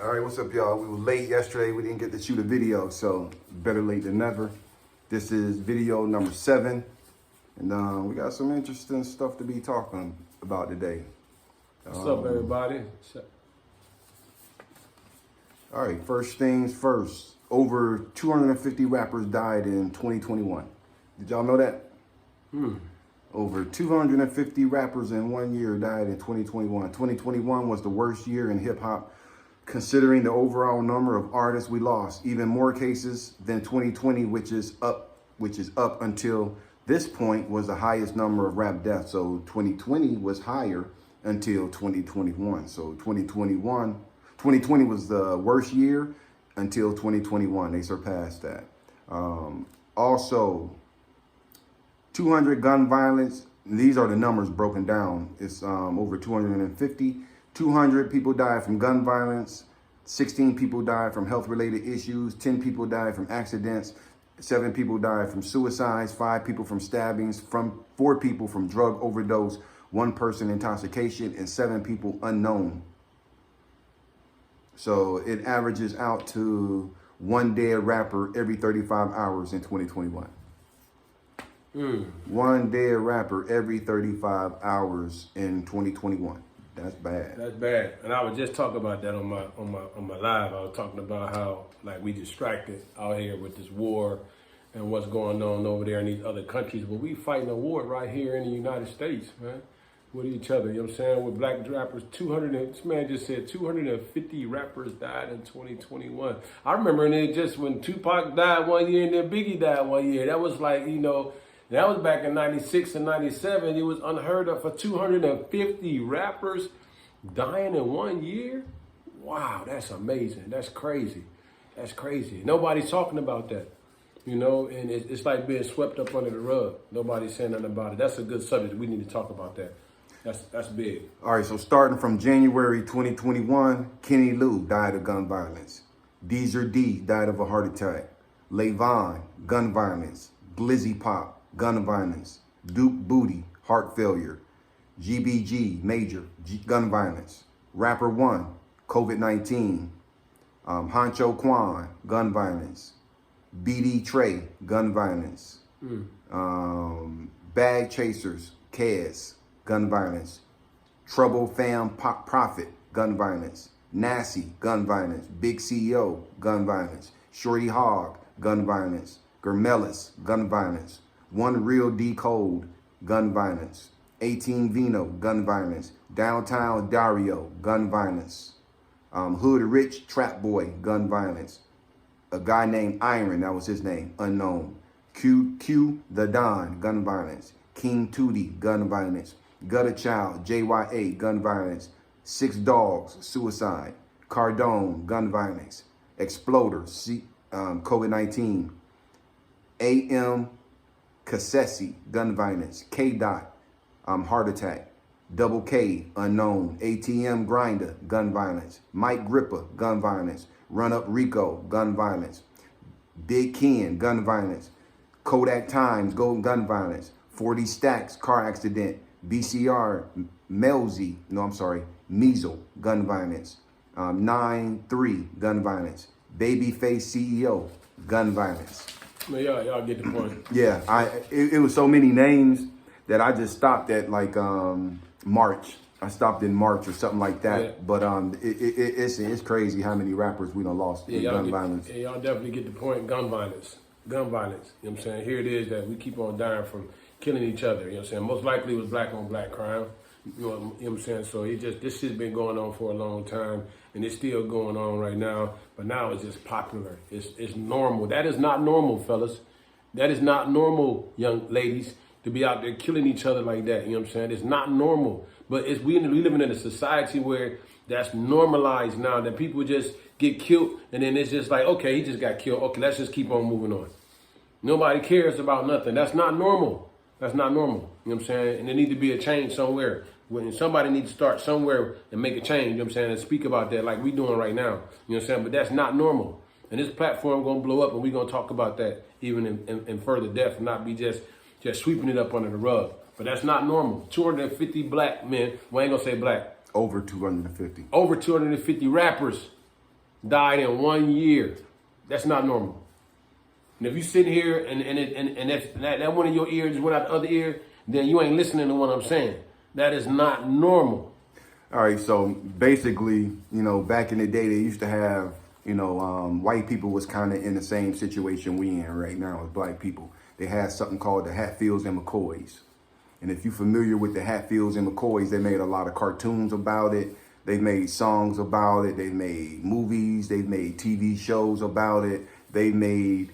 All right, what's up, y'all? We were late yesterday. We didn't get to shoot a video, so better late than never. This is video number 7, and we got some interesting stuff to be talking about today. What's up, everybody? All right, first things first. Over 250 rappers died in 2021. Did y'all know that? Over 250 rappers in 1 year died in 2021. 2021 was the worst year in hip hop, considering the overall number of artists we lost. Even more cases than 2020, which is up until this point was the highest number of rap deaths. So 2020 was higher until 2021. So 2020 was the worst year until 2021. They surpassed that. Also, 200 gun violence. These are the numbers broken down. It's over 250. 200 people died from gun violence. 16 people died from health-related issues. 10 people died from accidents. 7 people died from suicides. 5 people from stabbings. 4 people from drug overdose. 1 person intoxication, and 7 people unknown. So it averages out to 1 dead rapper every 35 hours in 2021. 1 dead rapper every 35 hours in 2021. That's bad. That's bad. And I was just talking about that on my live. I was talking about how we distracted out here with this war and what's going on over there in these other countries. But we fighting a war right here in the United States, man, with each other. You know what I'm saying? With black rappers, this man just said 250 rappers died in 2021. I remember when Tupac died 1 year and then Biggie died 1 year. That was that was back in 96 and 97. It was unheard of for 250 rappers dying in 1 year. Wow, that's amazing. That's crazy. That's crazy. Nobody's talking about that, and it's like being swept up under the rug. Nobody's saying nothing about it. That's a good subject. We need to talk about that. That's big. All right, so starting from January 2021, Kenny Lou died of gun violence. Deezer D died of a heart attack. Levon, gun violence. Glizzy Pop, gun violence. Duke Booty, heart failure. GBG, Major, gun violence. Rapper 1, COVID-19. Honcho Quan, gun violence. BD Trey, gun violence. Bag Chasers, Kez, gun violence. Trouble Fam Prophet, gun violence. Nasty, gun violence. Big CEO, gun violence. Shorty Hog, gun violence. Germelis, gun violence. One Real D Code, gun violence. 18 Vino, gun violence. Downtown Dario, gun violence. Hood Rich Trap Boy, gun violence. A guy named Iron, that was his name, unknown. Q the Don, gun violence. King Tootie, gun violence. Gutter Child, JYA, gun violence. 6 Dogs, suicide. Cardone, gun violence. Exploder, COVID-19. AM Cassesi, gun violence. K-Dot, heart attack. Double K, unknown. ATM Grinder, gun violence. Mike Gripper, gun violence. Run Up Rico, gun violence. Big Ken, gun violence. Kodak Times, gun violence. 40 Stacks, car accident. BCR, Measle, gun violence. 9-3, gun violence. Babyface CEO, gun violence. Man, y'all get the point. Yeah, it was so many names that I just stopped at March. I stopped in March or something like that. Yeah. But it's crazy how many rappers we done lost in gun violence. Yeah, y'all definitely get the point. Gun violence. Gun violence. You know what I'm saying? Here it is that we keep on dying from killing each other. You know what I'm saying? Most likely it was black on black crime. You know what I'm saying? So this shit's been going on for a long time, and it's still going on right now. But now it's just popular. It's normal. That is not normal, fellas. That is not normal, young ladies, to be out there killing each other like that. You know what I'm saying? It's not normal. But we living in a society where that's normalized now, that people just get killed, and then it's just like, okay, he just got killed. Okay, let's just keep on moving on. Nobody cares about nothing. That's not normal. That's not normal. You know what I'm saying? And there needs to be a change somewhere. When somebody needs to start somewhere and make a change, you know what I'm saying, and speak about that like we doing right now. You know what I'm saying? But that's not normal. And this platform gonna blow up, and we're gonna talk about that even in further depth, and not be just sweeping it up under the rug. But that's not normal. 250 black men, well, I ain't gonna say black. Over 250. Over 250 rappers died in 1 year. That's not normal. And if you sit here and that one of your ears went out the other ear, then you ain't listening to what I'm saying. That is not normal. All right, so basically, back in the day, they used to have, white people was kind of in the same situation we in right now as black people. They had something called the Hatfields and McCoys. And if you're familiar with the Hatfields and McCoys, they made a lot of cartoons about it. They made songs about it. They made movies. They made TV shows about it. They made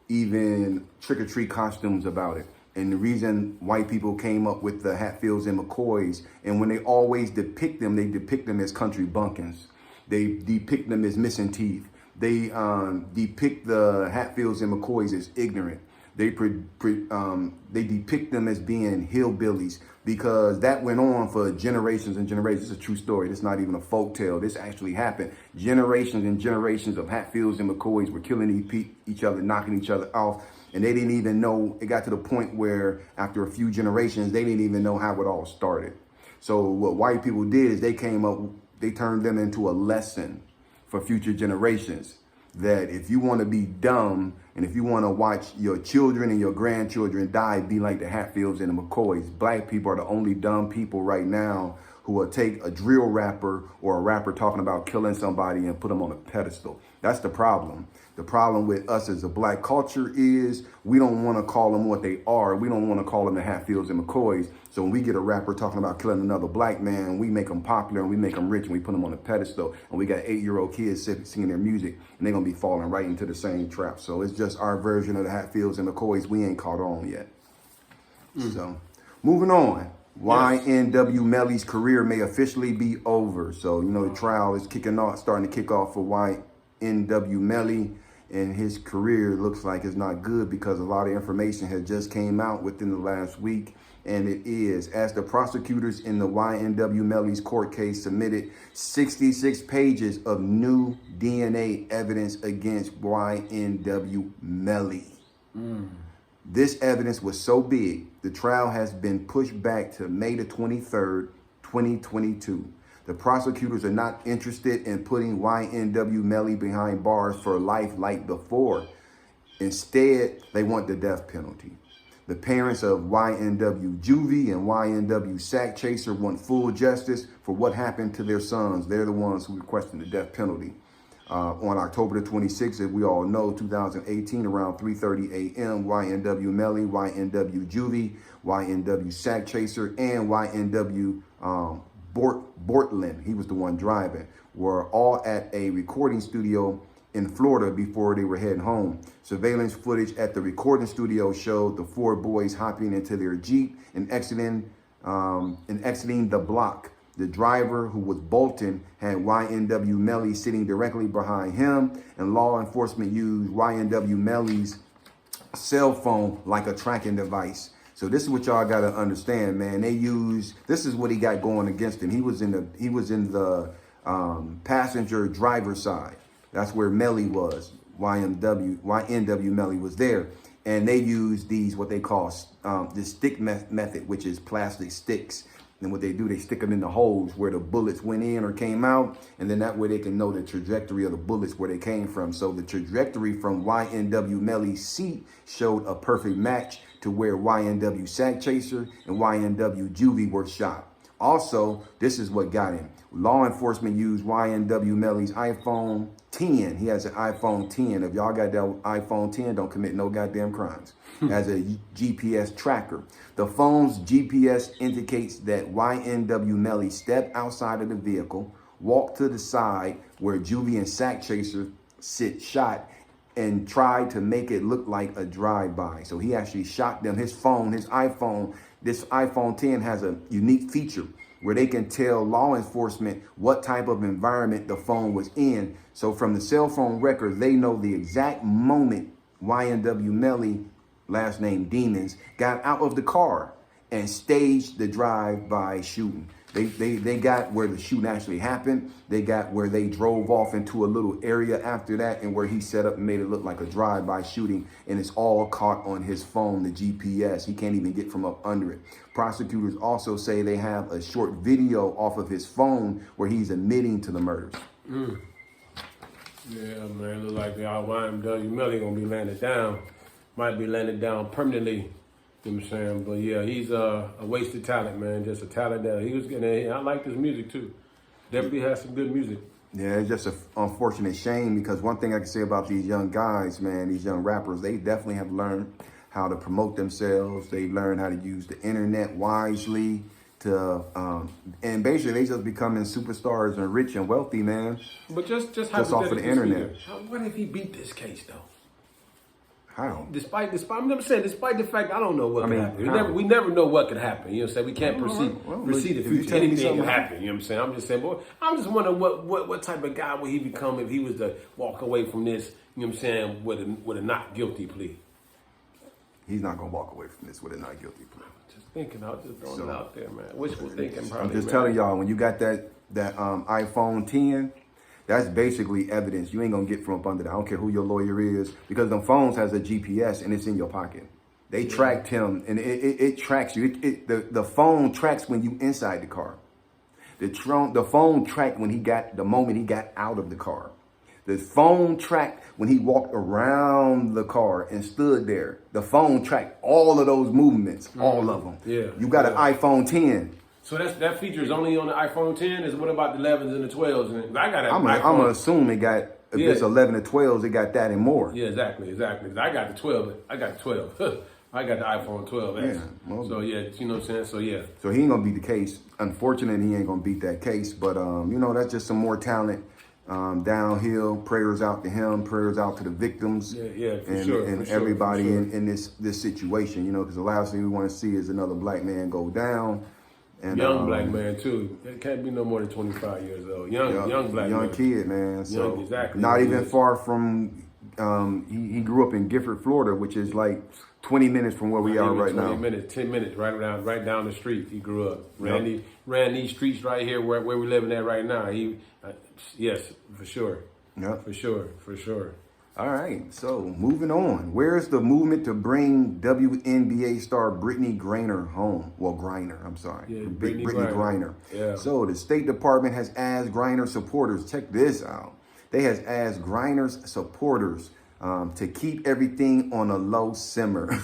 even trick-or-treat costumes about it. And the reason white people came up with the Hatfields and McCoys, and when they always depict them, they depict them as country bumpkins. They depict them as missing teeth. They depict the Hatfields and McCoys as ignorant. They depict them as being hillbillies, because that went on for generations and generations. It's a true story. It's not even a folk tale. This actually happened. Generations and generations of Hatfields and McCoys were killing each other, knocking each other off. And they didn't even know, it got to the point where after a few generations, they didn't even know how it all started. So what white people did is they turned them into a lesson for future generations, that if you want to be dumb and if you want to watch your children and your grandchildren die, be like the Hatfields and the McCoys. Black people are the only dumb people right now who will take a drill rapper or a rapper talking about killing somebody and put them on a pedestal. That's the problem. The problem with us as a black culture is we don't want to call them what they are. We don't want to call them the Hatfields and McCoys. So when we get a rapper talking about killing another black man, we make them popular and we make them rich and we put them on a pedestal. And we got 8-year-old kids singing their music and they're going to be falling right into the same trap. So it's just our version of the Hatfields and McCoys. We ain't caught on yet. So moving on. YNW Melly's career may officially be over. So, the trial is starting to kick off for YNW Melly, and his career looks like it's not good because a lot of information has just came out within the last week. And it is, as the prosecutors in the YNW Melly's court case submitted 66 pages of new DNA evidence against YNW Melly. This evidence was so big, the trial has been pushed back to May the 23rd, 2022. The prosecutors are not interested in putting YNW Melly behind bars for life like before. Instead, they want the death penalty. The parents of YNW Juvie and YNW Sack Chaser want full justice for what happened to their sons. They're the ones who requested the death penalty. On October the 26th, as we all know, 2018, around 3:30 a.m., YNW Melly, YNW Juvie, YNW Sack Chaser, and YNW Bortland, he was the one driving, were all at a recording studio in Florida before they were heading home. Surveillance footage at the recording studio showed the four boys hopping into their Jeep and exiting the block. The driver, who was Bolton, had YNW Melly sitting directly behind him, and law enforcement used YNW Melly's cell phone like a tracking device. So this is what y'all got to understand, man. This is what he got going against him. He was in the passenger driver side. That's where Melly was. YNW Melly was there. And they used these, what they call the stick method, which is plastic sticks. And what they do, they stick them in the holes where the bullets went in or came out. And then that way they can know the trajectory of the bullets where they came from. So the trajectory from YNW Melly's seat showed a perfect match to where YNW Sack Chaser and YNW Juvie were shot. Also, this is what got him. Law enforcement used YNW Melly's iPhone 10. He has an iPhone 10. If y'all got that iPhone 10, don't commit no goddamn crimes. As a GPS tracker. The phone's GPS indicates that YNW Melly stepped outside of the vehicle, walked to the side where Juvie and Sack Chaser sit shot, and tried to make it look like a drive-by. So he actually shot them. His iPhone 10 has a unique feature where they can tell law enforcement what type of environment the phone was in. So from the cell phone record, they know the exact moment YNW Melly, last name Demons, got out of the car and staged the drive-by shooting. They got where the shooting actually happened. They got where they drove off into a little area after that, and where he set up and made it look like a drive-by shooting, and it's all caught on his phone, the GPS. He can't even get from up under it. Prosecutors also say they have a short video off of his phone where he's admitting to the murders. Yeah, man, look like the YNW Melly gonna be landed down. Might be landed down permanently. You know what I'm saying? But yeah, he's a wasted talent, man. Just a talent that he was getting. I like his music too. Definitely has some good music. Yeah, it's just an unfortunate shame because one thing I can say about these young guys, man, these young rappers, they definitely have learned how to promote themselves. They learned how to use the internet wisely to, and basically they just becoming superstars and rich and wealthy, man. But just off of the internet. What if he beat this case though? How? Despite I'm saying, despite the fact I don't know what could happen. We never know what could happen. You know what I'm saying? We can't foresee the future. Anything can happen. You know what I'm saying? I'm just saying, boy, I'm just wondering what type of guy would he become if he was to walk away from this, you know what I'm saying, with a not guilty plea. He's not gonna walk away from this with a not guilty plea. Just thinking, I was just throwing it out there, man. Wishful thinking, probably. I'm just telling y'all, when you got that iPhone 10, that's basically evidence you ain't gonna get from up under that. I don't care who your lawyer is, because them phones has a GPS and it's in your pocket. They tracked him, and it tracks you. The phone tracks when you inside the car. The phone tracked the moment he got out of the car. The phone tracked when he walked around the car and stood there. The phone tracked all of those movements, all of them. Yeah. You got an iPhone 10. So that feature is only on the iPhone 10. Is what about the 11s and the 12s? And I got I'm gonna assume it got if it's 11 or 12s, it got that and more. Yeah, exactly. I got the 12. I got the 12. I got the iPhone 12. Well, so yeah, you know what I'm saying. So yeah. So he ain't gonna beat the case. Unfortunately, he ain't gonna beat that case. But you know, that's just some more talent. Downhill, prayers out to him, prayers out to the victims, and everybody in this situation, you know, because the last thing we want to see is another black man go down. And young black man too. It can't be no more than 25 years old. Young black man. Kid, man. So exactly. Not even far from. He grew up in Gifford, Florida, which is like 20 minutes from where we are right now. 10 minutes, right down the street. He grew up. Ran these streets right here where we're living at right now. Yes, for sure. Yeah, for sure. All right, so moving on. Where's the movement to bring WNBA star Brittney Griner home? Well, Griner, I'm sorry. Yeah, Brittney Griner. Yeah. So the State Department has asked Griner supporters, check this out. They has asked Griner's supporters to keep everything on a low simmer.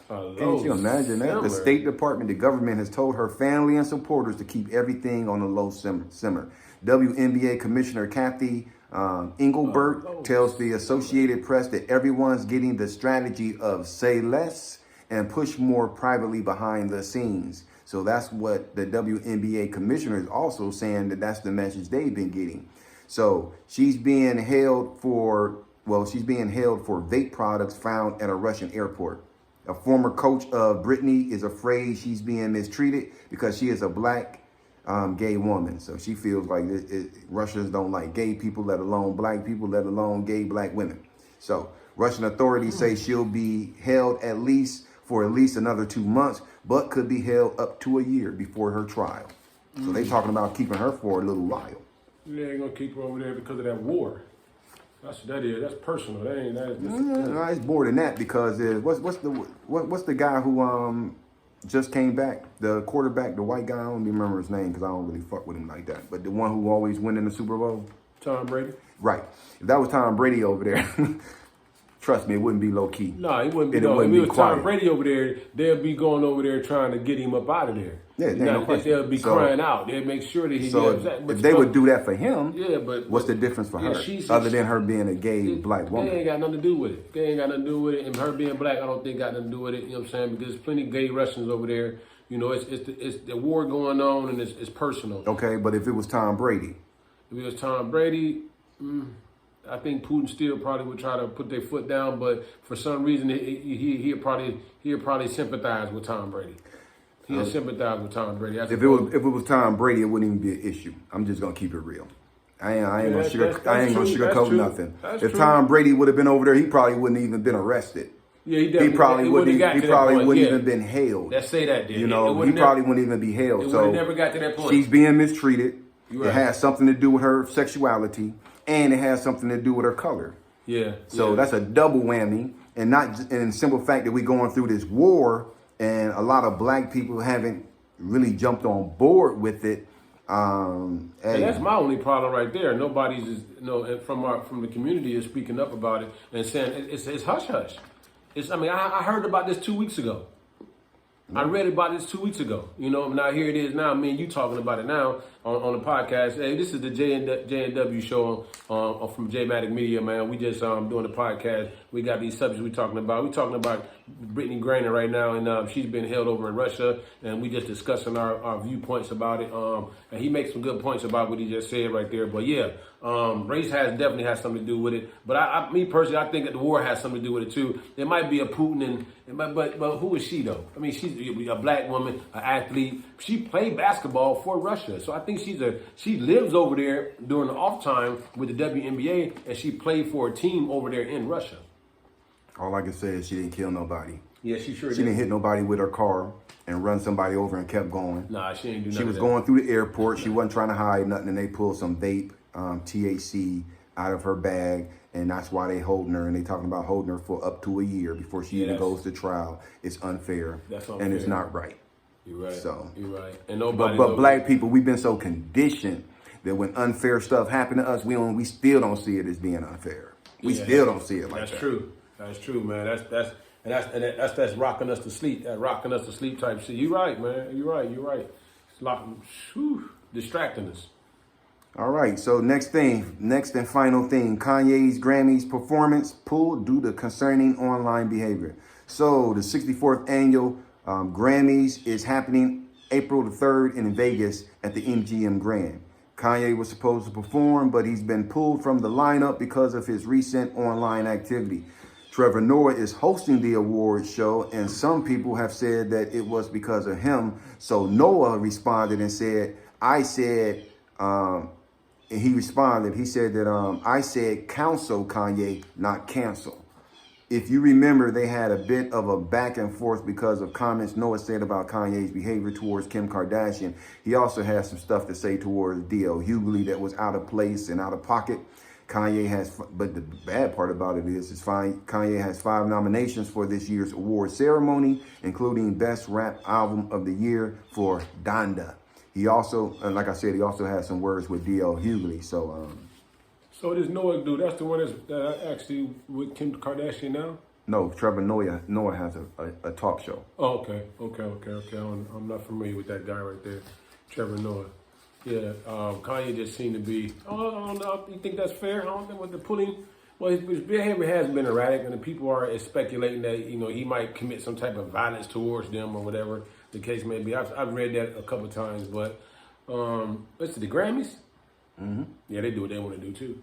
Can't you imagine that? The State Department, the government has told her family and supporters to keep everything on a low simmer. WNBA Commissioner Kathy Engelbert tells the Associated Press that everyone's getting the strategy of say less and push more privately behind the scenes. So that's what the WNBA commissioner is also saying, that's the message they've been getting. So she's being held for vape products found at a Russian airport. A former coach of Brittney is afraid she's being mistreated because she is a black gay woman. So she feels like Russians don't like gay people, let alone black people, let alone gay black women. So Russian authorities say she'll be held for at least another 2 months, but could be held up to a year before her trial. So they talking about keeping her for a little while. They ain't gonna keep her over there because of that war. That's what that is. That's personal. No, it's more than that because what's the guy who just came back, the quarterback, the white guy, I don't even remember his name because I don't really fuck with him like that, but the one who always win in the Super Bowl? Tom Brady? Right. If that was Tom Brady over there, trust me, it wouldn't be low key. No, it wouldn't be low key. If it was Tom Brady over there, they'll be going over there trying to get him up out of there. Yeah, they'll be crying out. They'll make sure that he gets that. If they would do that for him, but what's the difference for her? Other than her being a gay black woman? They ain't got nothing to do with it. They ain't got nothing to do with it. And her being black, I don't think got nothing to do with it. You know what I'm saying? Because there's plenty of gay Russians over there. You know, it's the war going on and it's personal. Okay, but if it was Tom Brady? If it was Tom Brady, I think Putin still probably would try to put their foot down, but for some reason he'll probably sympathize with Tom Brady. He'll sympathize with Tom Brady. If it was Tom Brady, it wouldn't even be an issue. I'm just gonna keep it real. I ain't gonna sugarcoat nothing. If Tom Brady would have been over there, he probably wouldn't even been arrested. Yeah, he probably wouldn't even been held. Let's say that, dude. You know, he probably wouldn't even be held. So never got to that point. She's being mistreated. Right. It has something to do with her sexuality, and it has something to do with her color. Yeah. So that's a double whammy, and not in the simple fact that we're going through this war, and a lot of black people haven't really jumped on board with it. And that's my only problem right there. Nobody's, from the community is speaking up about it and saying it's hush hush. I heard about this 2 weeks ago. I read about this 2 weeks ago. Now here it is now. Me and you talking about it now on the podcast. Hey, this is the J&W show from J-Matic Media, man. We just doing the podcast. We got these subjects we talking about. We talking about Brittney Griner right now, and she's been held over in Russia, and we just discussing our viewpoints about it. And he makes some good points about what he just said right there. But yeah, race definitely has something to do with it. But me personally, I think that the war has something to do with it too. It might be a Putin, but who is she though? I mean, she's a black woman, an athlete. She played basketball for Russia, so I think she lives over there during the off time with the WNBA, and she played for a team over there in Russia. All I can say is she didn't kill nobody. Yeah, she sure did. She didn't hit nobody with her car and run somebody over and kept going. Nah, she ain't do nothing. She was going through the airport. She wasn't trying to hide nothing, and they pulled some vape, THC out of her bag, and that's why they holding her, and they talking about holding her for up to a year before she even goes to trial. It's unfair. That's unfair. And it's not right. You're right. So you're right. And nobody. But black people, we've been so conditioned that when unfair stuff happen to us, we still don't see it as being unfair. We still don't see it like that. That's true. That's true, man. That's rocking us to sleep. That rocking us to sleep type shit. You're right, man. You're right. It's distracting us. All right. So next and final thing, Kanye's Grammys performance pulled due to concerning online behavior. So the 64th annual Grammys is happening April the 3rd in Vegas at the MGM Grand. Kanye was supposed to perform, but he's been pulled from the lineup because of his recent online activity. Trevor Noah is hosting the awards show, and some people have said that it was because of him. So Noah responded and said, he said that I said counsel Kanye, not cancel. If you remember, they had a bit of a back and forth because of comments Noah said about Kanye's behavior towards Kim Kardashian. He also had some stuff to say towards D.L. Hughley that was out of place and out of pocket. But the bad part about it is Kanye has 5 nominations for this year's award ceremony, including Best Rap Album of the Year for Donda. He also, like I said, he also has some words with D.L. Hughley. So this Noah dude, that's the one that's actually with Kim Kardashian now? No, Trevor Noah has a talk show. Oh, okay. I'm not familiar with that guy right there, Trevor Noah. Yeah, Kanye just seemed to be. I don't know. You think that's fair? I don't think with the pulling. Well, his behavior has been erratic, and the people are speculating that he might commit some type of violence towards them or whatever the case may be. I've read that a couple of times, but let's see, the Grammys. Mm-hmm. Yeah, they do what they want to do too.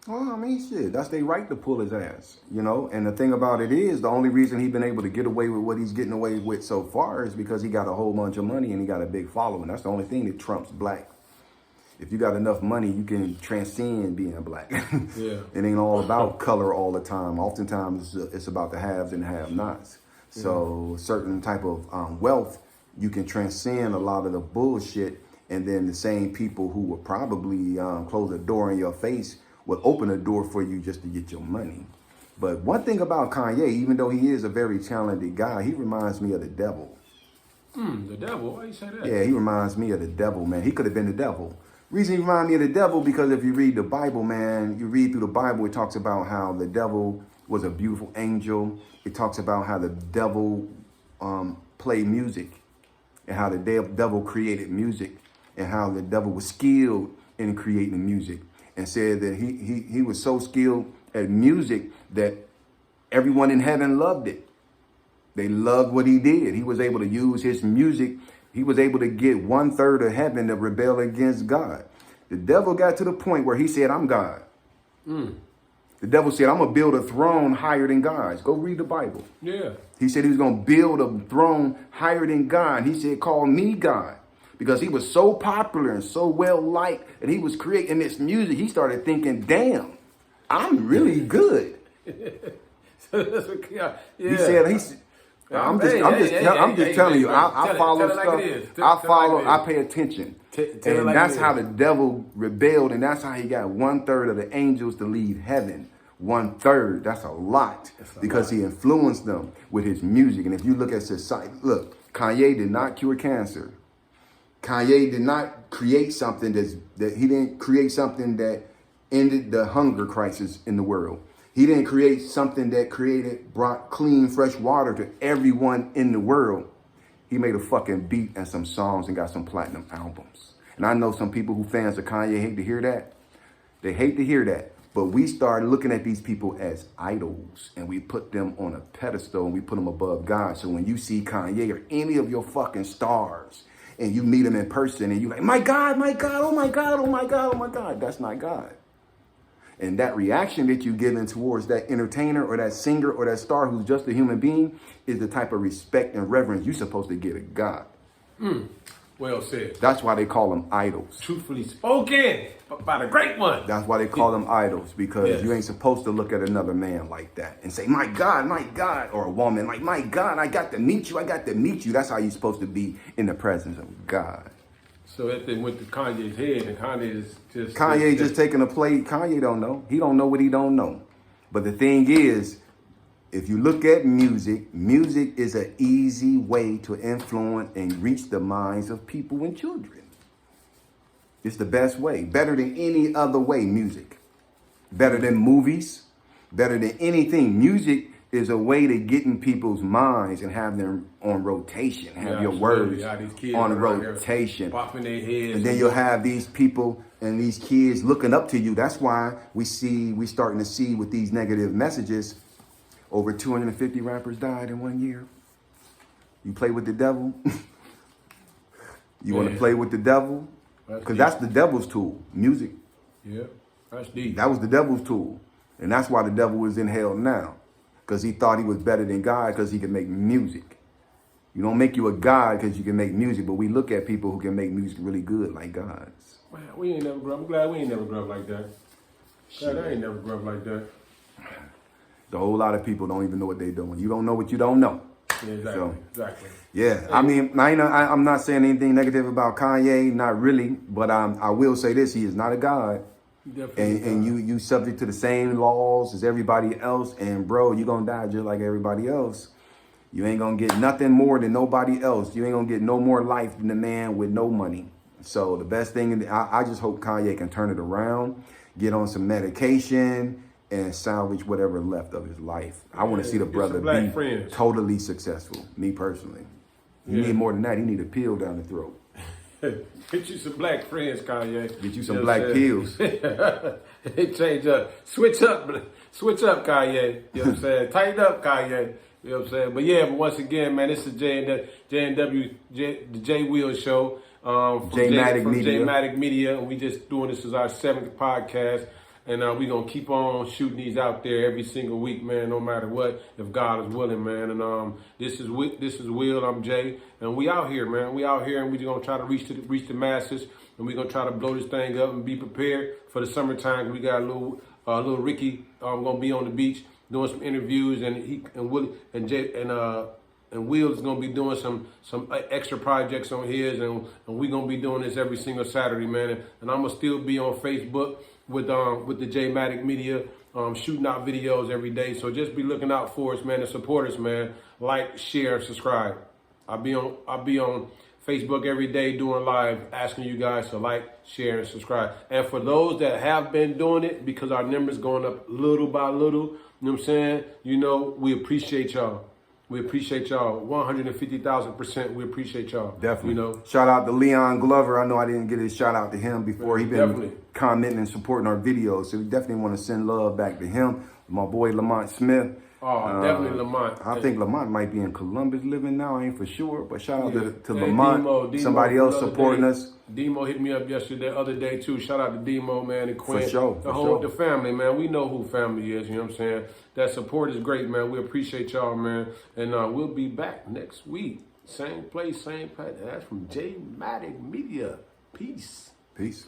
Well, I mean, shit, that's their right to pull his ass, And the thing about it is, the only reason he's been able to get away with what he's getting away with so far is because he got a whole bunch of money and he got a big following. That's the only thing that trumps black. If you got enough money, you can transcend being black. Yeah. It ain't all about color all the time. Oftentimes, it's about the haves and have-nots. So certain type of wealth, you can transcend a lot of the bullshit, and then the same people who will probably close a door in your face will open a door for you just to get your money. But one thing about Kanye, even though he is a very talented guy, he reminds me of the devil. The devil? Why you say that? Yeah, he reminds me of the devil, man. He could have been the devil. Reason he reminds me of the devil, because if you read the Bible, man, you read through the Bible, it talks about how the devil was a beautiful angel. It talks about how the devil played music and how the devil created music and how the devil was skilled in creating music. And said that he was so skilled at music that everyone in heaven loved it. They loved what he did. He was able to use his music. He was able to get 1/3 of heaven to rebel against God. The devil got to the point where he said, I'm God. The devil said, I'm going to build a throne higher than God's. Go read the Bible. Yeah. He said he was going to build a throne higher than God. He said, call me God. Because he was so popular and so well liked, and he was creating this music, he started thinking, damn, I'm really good. Yeah. He said, I'm just telling you, I follow stuff. I pay attention. And that's how the devil rebelled, and that's how he got 1/3 of the angels to leave heaven. 1/3, that's a lot, because he influenced them with his music. And if you look at society, look, Kanye did not cure cancer. Kanye did not create something that he didn't create something that ended the hunger crisis in the world. He didn't create something that brought clean, fresh water to everyone in the world. He made a fucking beat and some songs and got some platinum albums. And I know some people who fans of Kanye hate to hear that. They hate to hear that. But we started looking at these people as idols, and we put them on a pedestal, and we put them above God. So when you see Kanye or any of your fucking stars, and you meet them in person, and you're like, my God, oh my God, oh my God, oh my God, that's not God. And that reaction that you're giving towards that entertainer or that singer or that star who's just a human being is the type of respect and reverence you're supposed to give to God. Well said. That's why they call them idols. Truthfully spoken by the great one. That's why they call them idols, because you ain't supposed to look at another man like that and say, my God, or a woman like, my God, I got to meet you. That's how you're supposed to be in the presence of God. So that thing went to Kanye's head, and Kanye just taking a play. Kanye don't know. He don't know what he don't know. But the thing is, if you look at music, music is an easy way to influence and reach the minds of people and children. It's the best way. Better than any other way, music. Better than movies. Better than anything. Music is a way to get in people's minds and have them on rotation. Have your words on rotation. Popping their heads. And then you'll have these people and these kids looking up to you. That's why we starting to see with these negative messages, over 250 rappers died in 1 year. You play with the devil. You want to play with the devil? Because that's the devil's tool, music. Yeah, that's deep. That was the devil's tool. And that's why the devil is in hell now. Because he thought he was better than God because he could make music. You don't make you a God because you can make music, but we look at people who can make music really good like gods. Man, we ain't never grew up. I'm glad we ain't never grew up like that. Glad I ain't never grew up like that. A whole lot of people don't even know what they're doing. You don't know what you don't know. Yeah, exactly. Yeah, I mean, I'm not saying anything negative about Kanye, not really, but I will say this: he is not a god, and you subject to the same laws as everybody else. And bro, you gonna die just like everybody else. You ain't gonna get nothing more than nobody else. You ain't gonna get no more life than the man with no money. So the best thing, I just hope Kanye can turn it around, get on some medication, and salvage whatever left of his life. I want to see the brother be totally successful, me personally. He need more than that. He need a pill down the throat. Get you some black friends, Kanye. Get you some black pills. Change up. Switch up, Kanye. You know what I'm saying? Tighten up, Kanye. You know what I'm saying? But yeah, but once again, man, this is J&W, the J&Wil show. From J-Matic Media. And we just doing this as our 7th podcast. And we're going to keep on shooting these out there every single week, man, no matter what, if God is willing, man. And this is Will, I'm Jay, and we out here, man. We out here, and we're going to try to reach the masses, and we're going to try to blow this thing up and be prepared for the summertime. We got a little Ricky going to be on the beach doing some interviews, and Will is going to be doing some extra projects on his, and we're going to be doing this every single Saturday, man. And I'm going to still be on Facebook with the J-Matic Media, shooting out videos every day. So just be looking out for us, man, and support us, man. Like, share, subscribe. I'll be on Facebook every day doing live, asking you guys to like, share, and subscribe. And for those that have been doing it, because our numbers going up little by little, you know what I'm saying? You know, we appreciate y'all. We appreciate y'all 150,000%. We appreciate y'all. Definitely. You know, shout out to Leon Glover. I know I didn't get a shout out to him before. He been commenting and supporting our videos. So we definitely want to send love back to him. My boy Lamont Smith. Oh, definitely Lamont. I think Lamont might be in Columbus living now. I ain't for sure. But shout out to Lamont. Demo, somebody else supporting us. Demo hit me up other day too. Shout out to Demo, man, and Quinn. For sure. The family, man. We know who family is, you know what I'm saying? That support is great, man. We appreciate y'all, man. And we'll be back next week. Same place, same place. That's from J-Matic Media. Peace. Peace.